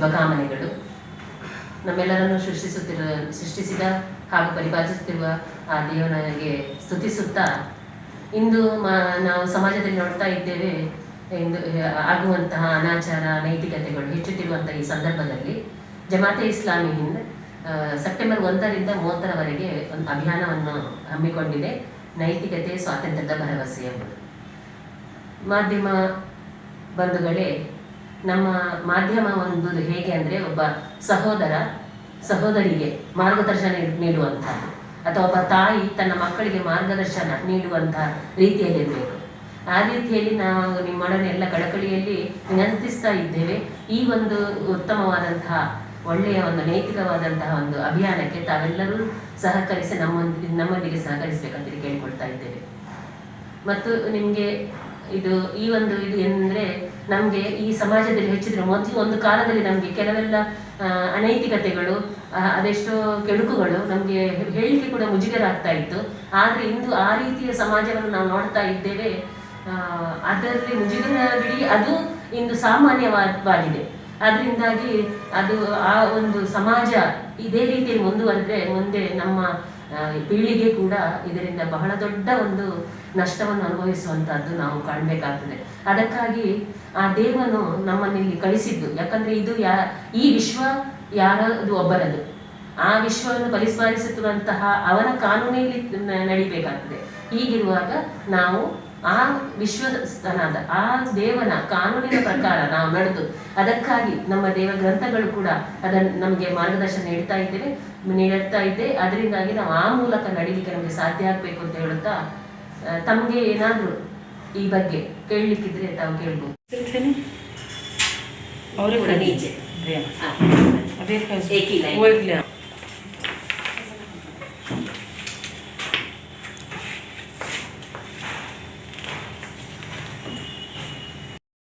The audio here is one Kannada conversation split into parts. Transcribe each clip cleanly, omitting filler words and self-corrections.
ಶುಭಕಾಮನೆಗಳು. ನಮ್ಮೆಲ್ಲರನ್ನು ಸೃಷ್ಟಿಸಿದ ಹಾಗೂ ಪರಿಪಾಲಿಸುತ್ತಿರುವ ಆ ದೇವನಿಗೆ ಸ್ತುತಿಸುತ್ತಾ, ಇಂದು ನಾವು ಸಮಾಜದಲ್ಲಿ ನೋಡ್ತಾ ಇದ್ದೇವೆ, ಇಂದು ಆಗುವಂತಹ ಅನಾಚಾರ ನೈತಿಕತೆಗಳು ಹೆಚ್ಚುತ್ತಿರುವಂತಹ ಈ ಸಂದರ್ಭದಲ್ಲಿ ಜಮಾತೆ ಇಸ್ಲಾಮಿ ಹಿಂದ್ ಸೆಪ್ಟೆಂಬರ್ 1ರಿಂದ 30ರವರೆಗೆ ಒಂದು ಅಭಿಯಾನವನ್ನು ಹಮ್ಮಿಕೊಂಡಿದೆ. ನೈತಿಕತೆ ಸ್ವಾತಂತ್ರ್ಯದ ಭರವಸೆ ಎಂಬುದು. ಮಾಧ್ಯಮ ಬಂಧುಗಳೇ, ನಮ್ಮ ಮಾಧ್ಯಮ ಒಂದು ಹೇಗೆ ಅಂದರೆ, ಒಬ್ಬ ಸಹೋದರಿಗೆ ಮಾರ್ಗದರ್ಶನ ನೀಡುವಂಥದ್ದು, ಅಥವಾ ಒಬ್ಬ ತಾಯಿ ತನ್ನ ಮಕ್ಕಳಿಗೆ ಮಾರ್ಗದರ್ಶನ ನೀಡುವಂತಹ ರೀತಿಯಲ್ಲಿರಬೇಕು. ಆ ರೀತಿಯಲ್ಲಿ ನಾವು ನಿಮ್ಮೊಡನೆ ಎಲ್ಲ ಕಳಕಳಿಯಲ್ಲಿ ವಿನಂತಿಸ್ತಾ ಇದ್ದೇವೆ. ಈ ಒಂದು ಉತ್ತಮವಾದಂತಹ ಒಳ್ಳೆಯ ಒಂದು ನೈತಿಕವಾದಂತಹ ಒಂದು ಅಭಿಯಾನಕ್ಕೆ ತಾವೆಲ್ಲರೂ ಸಹಕರಿಸಿ ನಮ್ಮೊಂದಿಗೆ ಸಹಕರಿಸಬೇಕಂತೇಳಿ ಕೇಳಿಕೊಳ್ತಾ ಇದ್ದೇವೆ. ಮತ್ತು ನಿಮಗೆ ಇದು ಏನಂದರೆ, ನಮಗೆ ಈ ಸಮಾಜದಲ್ಲಿ ಹೆಚ್ಚಿದ್ರೆ ಒಂದು ಕಾಲದಲ್ಲಿ ನಮಗೆ ಕೆಲವೆಲ್ಲ ಅನೈತಿಕತೆಗಳು, ಅದೆಷ್ಟೋ ಕೆಡುಕುಗಳು ನಮಗೆ ಹೇಳಿಕೆ ಕೂಡ ಮುಜುಗರ ಆಗ್ತಾ ಇತ್ತು. ಆದರೆ ಇಂದು ಆ ರೀತಿಯ ಸಮಾಜವನ್ನು ನಾವು ನೋಡ್ತಾ ಇದ್ದೇವೆ. ಅದರಲ್ಲಿ ಮುಜುಗರ ಬಿಡಿ, ಅದು ಇಂದು ಸಾಮಾನ್ಯವಾಗಿದೆ. ಅದರಿಂದಾಗಿ ಅದು ಆ ಒಂದು ಸಮಾಜ ಇದೇ ರೀತಿಯಲ್ಲಿ ಮುಂದುವರೆದ್ರೆ ಮುಂದೆ ನಮ್ಮ ಪೀಳಿಗೆ ಕೂಡ ಇದರಿಂದ ಬಹಳ ದೊಡ್ಡ ಒಂದು ನಷ್ಟವನ್ನು ಅನುಭವಿಸುವಂತಹದ್ದು ನಾವು ಕಾಣಬೇಕಾಗ್ತದೆ. ಅದಕ್ಕಾಗಿ ಆ ದೇವನು ನಮ್ಮನ್ನಿಲ್ಲಿ ಕಳಿಸಿದ್ದು. ಯಾಕಂದ್ರೆ ಈ ವಿಶ್ವ ಯಾರದು ಒಬ್ಬರದು. ಆ ವಿಶ್ವವನ್ನು ಪರಿಪಾಲಿಸುತ್ತಿರುವಂತಹ ಅವನ ಕಾನೂನಿನಲ್ಲಿ ನಡಿಬೇಕಾಗ್ತದೆ. ಹೀಗಿರುವಾಗ ನಾವು ಆ ವಿಶ್ವಸ್ಥನಾದ ಆ ದೇವನ ಕಾನೂನಿನ ಪ್ರಕಾರ ನಾವು ನಡೆದು, ಅದಕ್ಕಾಗಿ ನಮ್ಮ ದೇವ ಗ್ರಂಥಗಳು ಕೂಡ ಅದನ್ನು ನಮಗೆ ಮಾರ್ಗದರ್ಶನ ನೀಡ್ತಾ ಇದೆ. ಅದರಿಂದಾಗಿ ನಾವು ಆ ಮೂಲಕ ನಡೀಲಿಕ್ಕೆ ನಮಗೆ ಸಾಧ್ಯ ಆಗಬೇಕು ಅಂತ ಹೇಳುತ್ತಾ, ತಮಗೆ ಏನಾದರೂ ಈ ಬಗ್ಗೆ ಕೇಳಲಿಕ್ಕಿದ್ರೆ ತಾವು ಕೇಳ್ಬೋದು.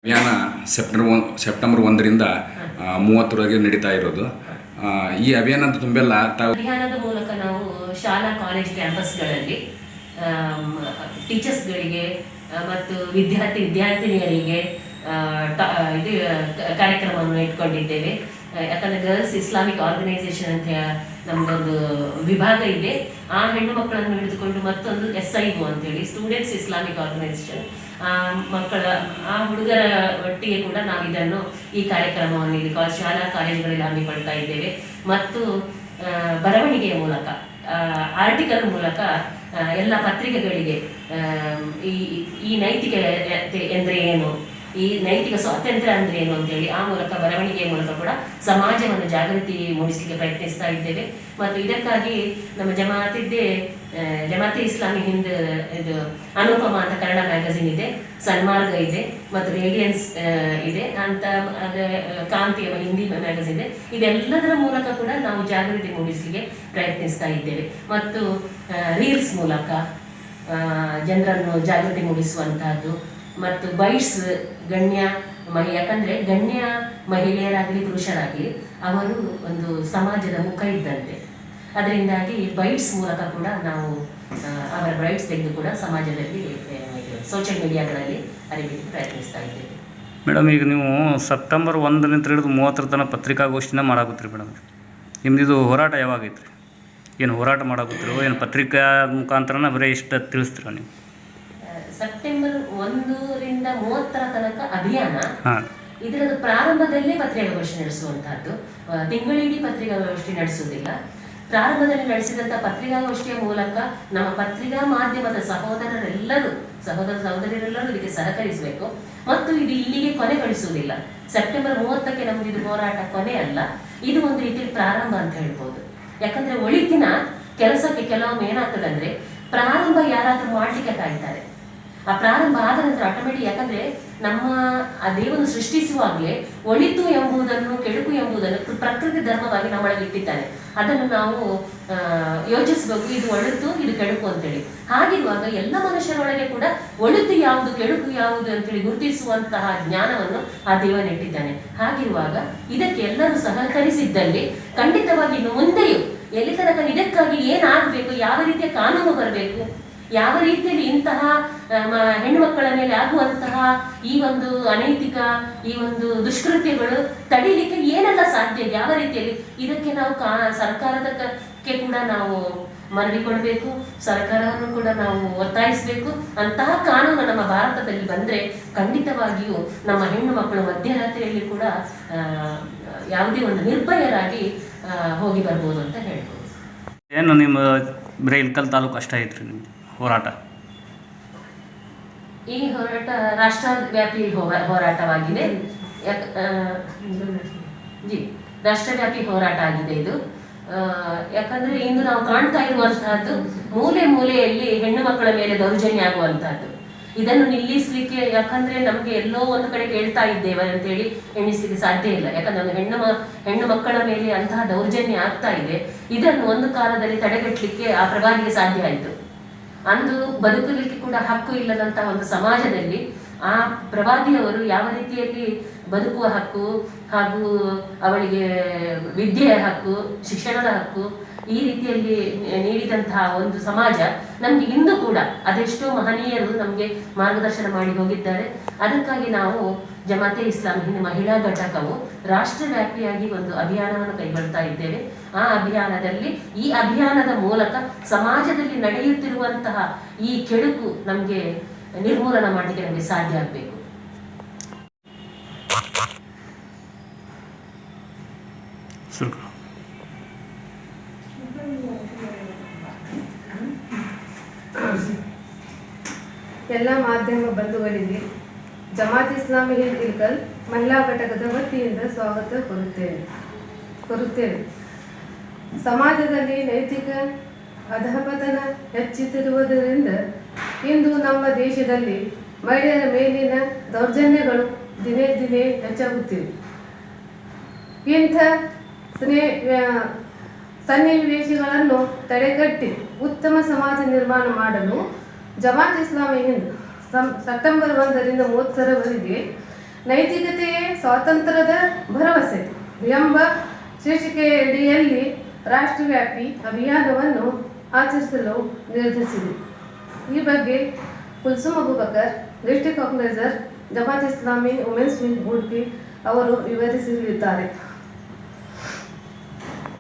ಅಭಿಯಾನ ಸೆಪ್ಟೆಂಬರ್ 1ರಿಂದ 30ರವರೆಗೆ ನಡೀತಾ ಇರೋದು. ಈ ಅಭಿಯಾನದ ತುಂಬೆಲ್ಲ ಅಭಿಯಾನದ ಮೂಲಕ ನಾವು ಶಾಲಾ ಕಾಲೇಜ್ ಕ್ಯಾಂಪಸ್ಗಳಲ್ಲಿ ಟೀಚರ್ಸ್ಗಳಿಗೆ ಮತ್ತು ವಿದ್ಯಾರ್ಥಿನಿಯರಿಗೆ ಇದು ಕಾರ್ಯಕ್ರಮವನ್ನು ಇಟ್ಕೊಂಡಿದ್ದೇವೆ. ಯಾಕಂದರೆ ಗರ್ಲ್ಸ್ ಇಸ್ಲಾಮಿಕ್ ಆರ್ಗನೈಸೇಷನ್ ಅಂತ ನಮ್ಮದೊಂದು ವಿಭಾಗ ಇದೆ. ಆ ಹೆಣ್ಣು ಮಕ್ಕಳನ್ನು ಹಿಡಿದುಕೊಂಡು ಮತ್ತೊಂದು SIO ಅಂತೇಳಿ ಸ್ಟೂಡೆಂಟ್ಸ್ ಇಸ್ಲಾಮಿಕ್ ಆರ್ಗನೈಸೇಷನ್, ಆ ಹುಡುಗರ ಒಟ್ಟಿಗೆ ಕೂಡ ನಾವು ಈ ಕಾರ್ಯಕ್ರಮವನ್ನು ಇಲ್ಲಿ ಶಾಲಾ ಕಾಲೇಜುಗಳಲ್ಲಿ ಹಮ್ಮಿಕೊಳ್ತಾ ಇದ್ದೇವೆ. ಮತ್ತು ಬರವಣಿಗೆಯ ಮೂಲಕ, ಆರ್ಟಿಕಲ್ ಮೂಲಕ ಎಲ್ಲ ಪತ್ರಿಕೆಗಳಿಗೆ ಈ ನೈತಿಕತೆ ಎಂದರೆ ಏನು, ಈ ನೈತಿಕ ಸ್ವಾತಂತ್ರ್ಯ ಅಂದ್ರೆ ಏನು ಅಂತೇಳಿ ಆ ಮೂಲಕ ಬರವಣಿಗೆಯ ಮೂಲಕ ಕೂಡ ಸಮಾಜವನ್ನು ಜಾಗೃತಿ ಮೂಡಿಸಲಿಕ್ಕೆ ಪ್ರಯತ್ನಿಸ್ತಾ ಇದ್ದೇವೆ. ಮತ್ತು ಇದಕ್ಕಾಗಿ ನಮ್ಮ ಜಮಾತೆ ಇಸ್ಲಾಮಿ ಹಿಂದ್ ಇದು ಅನುಪಮ ಅಂತ ಕನ್ನಡ ಮ್ಯಾಗಝಿನ್ ಇದೆ, ಸನ್ಮಾರ್ಗ ಇದೆ, ಮತ್ತು ರೇಡಿಯನ್ಸ್ ಇದೆ ಅಂತ ಕಾಂತಿ ಎಂಬ ಹಿಂದಿ ಮ್ಯಾಗಝಿನ್ ಇದೆ. ಇದೆಲ್ಲದರ ಮೂಲಕ ಕೂಡ ನಾವು ಜಾಗೃತಿ ಮೂಡಿಸಲಿಕ್ಕೆ ಪ್ರಯತ್ನಿಸ್ತಾ ಇದ್ದೇವೆ. ಮತ್ತು ರೀಲ್ಸ್ ಮೂಲಕ ಜನರನ್ನು ಜಾಗೃತಿ ಮೂಡಿಸುವಂತಹದ್ದು. ಮತ್ತು ಬೈಟ್ಸ್ ಯಾಕಂದ್ರೆ ಗಣ್ಯ ಮಹಿಳೆಯರಾಗಲಿ ಪುರುಷರಾಗಲಿ ಅವರು ಒಂದು ಸಮಾಜದ ಮುಖ ಇದ್ದಂತೆ. ಅದರಿಂದಾಗಿ ಬೈಟ್ಸ್ ಮೂಲಕ ಕೂಡ ನಾವು ಅವರ ಬೈಟ್ಸ್ ತೆಗೆದು ಕೂಡ ಸಮಾಜದಲ್ಲಿ ಸೋಷಿಯಲ್ ಮೀಡಿಯಾಗಳಲ್ಲಿ ಅರಿವಿಗೆ ಪ್ರಯತ್ನಿಸ್ತಾ ಇದ್ದೇವೆ. ಮೇಡಮ್, ಈಗ ನೀವು ಸೆಪ್ಟೆಂಬರ್ 1ರಿಂದ ಹಿಡಿದು 30ರ ತನಕ ಪತ್ರಿಕಾಗೋಷ್ಠಿನ ಮಾಡಾಕತ್ತೀರಿ ಮೇಡಮ್. ನಿಮ್ದು ಹೋರಾಟ ಯಾವಾಗೈತ್ರಿ? ಏನು ಹೋರಾಟ ಮಾಡಾಕತ್ತೀರೋ, ಏನು ಪತ್ರಿಕಾ ಮುಖಾಂತರನ ಬರೀ ಇಷ್ಟ ತಿಳಿಸ್ತೀರ ನೀವು? ಸೆಪ್ಟೆಂಬರ್ 1ರಿಂದ 30ರ ತನಕ ಅಭಿಯಾನ. ಇದರ ಪ್ರಾರಂಭದಲ್ಲೇ ಪತ್ರಿಕಾಗೋಷ್ಠಿ ನಡೆಸುವಂತಹದ್ದು. ತಿಂಗಳಿಡೀ ಪತ್ರಿಕಾಗೋಷ್ಠಿ ನಡೆಸುವುದಿಲ್ಲ. ಪ್ರಾರಂಭದಲ್ಲಿ ನಡೆಸಿದಂತಹ ಪತ್ರಿಕಾಗೋಷ್ಠಿಯ ಮೂಲಕ ನಮ್ಮ ಪತ್ರಿಕಾ ಮಾಧ್ಯಮದ ಸಹೋದರರೆಲ್ಲರೂ ಇದಕ್ಕೆ ಸಹಕರಿಸಬೇಕು. ಮತ್ತು ಇದು ಇಲ್ಲಿಗೆ ಕೊನೆಗೊಳಿಸುವುದಿಲ್ಲ. ಸೆಪ್ಟೆಂಬರ್ 30ಕ್ಕೆ ನಮ್ದು ಇದು ಹೋರಾಟ ಕೊನೆ ಅಲ್ಲ, ಇದು ಒಂದು ರೀತಿಯಲ್ಲಿ ಪ್ರಾರಂಭ ಅಂತ ಹೇಳ್ಬೋದು. ಯಾಕಂದ್ರೆ ಒಳಿತಿನ ಕೆಲಸಕ್ಕೆ ಕೆಲವೊಮ್ಮೆ ಏನಾಗ್ತದೆ ಅಂದ್ರೆ, ಪ್ರಾರಂಭ ಯಾರಾದ್ರೂ ಮಾಡ್ಲಿಕ್ಕೆ ಕಾಯ್ತಾರೆ. ಆ ಪ್ರಾರಂಭ ಆದ ನಂತರ ಆಟೋಮೆಟಿಕ್, ಯಾಕಂದ್ರೆ ನಮ್ಮ ಆ ದೇವನು ಸೃಷ್ಟಿಸುವಾಗಲೇ ಒಳಿತು ಎಂಬುದನ್ನು ಕೆಡುಕು ಎಂಬುದನ್ನು ಪ್ರಕೃತಿ ಧರ್ಮವಾಗಿ ನಮ್ಮೊಳಗೆ ಇಟ್ಟಿದ್ದಾನೆ. ಅದನ್ನು ನಾವು ಯೋಚಿಸಬೇಕು, ಇದು ಒಳಿತು ಇದು ಕೆಡುಕು ಅಂತೇಳಿ. ಹಾಗಿರುವಾಗ ಎಲ್ಲ ಮನುಷ್ಯರೊಳಗೆ ಕೂಡ ಒಳಿತು ಯಾವುದು ಕೆಡುಕು ಯಾವುದು ಅಂತೇಳಿ ಗುರುತಿಸುವಂತಹ ಜ್ಞಾನವನ್ನು ಆ ದೇವನಿಟ್ಟಿದ್ದಾನೆ. ಹಾಗಿರುವಾಗ ಇದಕ್ಕೆ ಎಲ್ಲರೂ ಸಹಕರಿಸಿದ್ದಲ್ಲಿ ಖಂಡಿತವಾಗಿ ಇನ್ನು ಮುಂದೆಯೂ ಎಲ್ಲಿ ತನಕ ಇದಕ್ಕಾಗಿ ಏನಾಗಬೇಕು, ಯಾವ ರೀತಿಯ ಕಾನೂನು ಬರಬೇಕು, ಯಾವ ರೀತಿಯಲ್ಲಿ ಇಂತಹ ಹೆಣ್ಣು ಮಕ್ಕಳ ಮೇಲೆ ಆಗುವಂತಹ ಈ ಒಂದು ಅನೈತಿಕ ಈ ಒಂದು ದುಷ್ಕೃತ್ಯಗಳು ತಡೀಲಿಕ್ಕೆ ಏನೆಲ್ಲ ಸಾಧ್ಯ ಯಾವ ರೀತಿಯಲ್ಲಿ ಇದಕ್ಕೆ ನಾವು ಸರ್ಕಾರದಕ್ಕೆ ಕೂಡ ನಾವು ಮನವಿ ಕೊಡಬೇಕು, ಸರ್ಕಾರವನ್ನು ಕೂಡ ನಾವು ಒತ್ತಾಯಿಸಬೇಕು. ಅಂತಹ ಕಾನೂನು ನಮ್ಮ ಭಾರತದಲ್ಲಿ ಬಂದರೆ ಖಂಡಿತವಾಗಿಯೂ ನಮ್ಮ ಹೆಣ್ಣು ಮಕ್ಕಳು ಮಧ್ಯರಾತ್ರಿಯಲ್ಲಿ ಕೂಡ ಯಾವುದೇ ಒಂದು ನಿರ್ಭಯರಾಗಿ ಹೋಗಿ ಬರ್ಬೋದು ಅಂತ ಹೇಳ್ಬೋದು. ಏನು ನಿಮ್ಮ ಬರೀ ಇಳಕಲ್ ತಾಲೂಕು ಅಷ್ಟೇ ಐತ್ರಿ ನಿಮ್ದು ಹೋರಾಟ? ಈ ಹೋರಾಟ ರಾಷ್ಟ್ರವ್ಯಾಪಿ ಹೋರಾಟವಾಗಿದೆ. ರಾಷ್ಟ್ರವ್ಯಾಪಿ ಹೋರಾಟ ಆಗಿದೆ ಇದು. ಯಾಕಂದ್ರೆ ಇಂದು ನಾವು ಕಾಣ್ತಾ ಇರುವಂತಹದ್ದು ಮೂಲೆ ಮೂಲೆಯಲ್ಲಿ ಹೆಣ್ಣು ಮಕ್ಕಳ ಮೇಲೆ ದೌರ್ಜನ್ಯ ಆಗುವಂತಹದ್ದು. ಇದನ್ನು ನಿಲ್ಲಿಸಲಿಕ್ಕೆ, ಯಾಕಂದ್ರೆ ನಮ್ಗೆ ಎಲ್ಲೋ ಒಂದು ಕಡೆ ಕೇಳ್ತಾ ಇದ್ದೇವೆ ಅಂತೇಳಿ ಎಣಿಸಲಿಕ್ಕೆ ಸಾಧ್ಯ ಇಲ್ಲ. ಯಾಕಂದ್ರೆ ಒಂದು ಹೆಣ್ಣು ಮಕ್ಕಳ ಮೇಲೆ ಅಂತಹ ದೌರ್ಜನ್ಯ ಆಗ್ತಾ ಇದೆ. ಇದನ್ನು ಒಂದು ಕಾಲದಲ್ಲಿ ತಡೆಗಟ್ಟಲಿಕ್ಕೆ ಆ ಪ್ರಭಾವಿಗೆ ಸಾಧ್ಯ ಆಯಿತು. ಅಂದು ಬದುಕಲಿಕ್ಕೆ ಕೂಡ ಹಕ್ಕು ಇಲ್ಲದಂತಹ ಒಂದು ಸಮಾಜದಲ್ಲಿ ಆ ಪ್ರವಾದಿಯವರು ಯಾವ ರೀತಿಯಲ್ಲಿ ಬದುಕುವ ಹಕ್ಕು ಹಾಗೂ ಅವಳಿಗೆ ವಿದ್ಯೆಯ ಹಕ್ಕು, ಶಿಕ್ಷಣದ ಹಕ್ಕು ಈ ರೀತಿಯಲ್ಲಿ ನೀಡಿದಂತಹ ಒಂದು ಸಮಾಜ ನಮ್ಗೆ ಇಂದು ಕೂಡ ಅದೆಷ್ಟೋ ಮಹನೀಯರು ನಮಗೆ ಮಾರ್ಗದರ್ಶನ ಮಾಡಿ ಹೋಗಿದ್ದಾರೆ. ಅದಕ್ಕಾಗಿ ನಾವು ಜಮಾತೆ ಇಸ್ಲಾಂ ಹಿಂದ್ ಮಹಿಳಾ ಘಟಕವು ರಾಷ್ಟ್ರವ್ಯಾಪಿಯಾಗಿ ಒಂದು ಅಭಿಯಾನವನ್ನು ಕೈಗೊಳ್ತಾ ಇದ್ದೇವೆ. ಆ ಅಭಿಯಾನದ ಮೂಲಕ ಸಮಾಜದಲ್ಲಿ ನಡೆಯುತ್ತಿರುವಂತಹ ಈ ಕೆಡುಕು ನಮಗೆ ನಿರ್ಮೂಲನ ಮಾಡಲಿಕ್ಕೆ ನಮಗೆ ಸಾಧ್ಯ ಆಗಬೇಕು. ಎಲ್ಲ ಮಾಧ್ಯಮ ಬಂಧುಗಳಿಗೆ ಜಮಾತ್ ಇಸ್ಲಾಮಿ ಹಿಂದ್ ಇಳಕಲ್ ಮಹಿಳಾ ಘಟಕದ ವತಿಯಿಂದ ಸ್ವಾಗತ ಕೋರುತ್ತೇವೆ. ಸಮಾಜದಲ್ಲಿ ನೈತಿಕ ಅಧಪತನ ಹೆಚ್ಚುತ್ತಿರುವುದರಿಂದ ಇಂದು ನಮ್ಮ ದೇಶದಲ್ಲಿ ಮಹಿಳೆಯರ ಮೇಲಿನ ದೌರ್ಜನ್ಯಗಳು ದಿನೇ ದಿನೇ ಹೆಚ್ಚಾಗುತ್ತಿವೆ. ಇಂಥ ಸನ್ನಿವೇಶಗಳನ್ನು ತಡೆಗಟ್ಟಿ ಉತ್ತಮ ಸಮಾಜ ನಿರ್ಮಾಣ ಮಾಡಲು ಜಮಾತ್ ಇಸ್ಲಾಮಿ ಹಿಂದ್ ಸೆಪ್ಟೆಂಬರ್ 1ರಿಂದ 30ರವರೆಗೆ ನೈತಿಕತೆಯೇ ಸ್ವಾತಂತ್ರ್ಯದ ಭರವಸೆ ಎಂಬ ಶೀರ್ಷಿಕೆಯಡಿಯಲ್ಲಿ ರಾಷ್ಟ್ರವ್ಯಾಪಿ ಅಭಿಯಾನವನ್ನು ಆಚರಿಸಲು ನಿರ್ಧರಿಸಿದೆ. ಈ ಬಗ್ಗೆ ಕುಲ್ಸುಮ್ ಅಬೂಬಕರ್, ಡಿಸ್ಟ್ರಿಕ್ಟ್ ಆರ್ಗನೈಸರ್, ಜಮಾತ್ ಇಸ್ಲಾಮಿ ವುಮೆನ್ಸ್ ವಿಂಗ್ ಉಡುಪಿ ಅವರು ವಿವರಿಸಲಿದ್ದಾರೆ.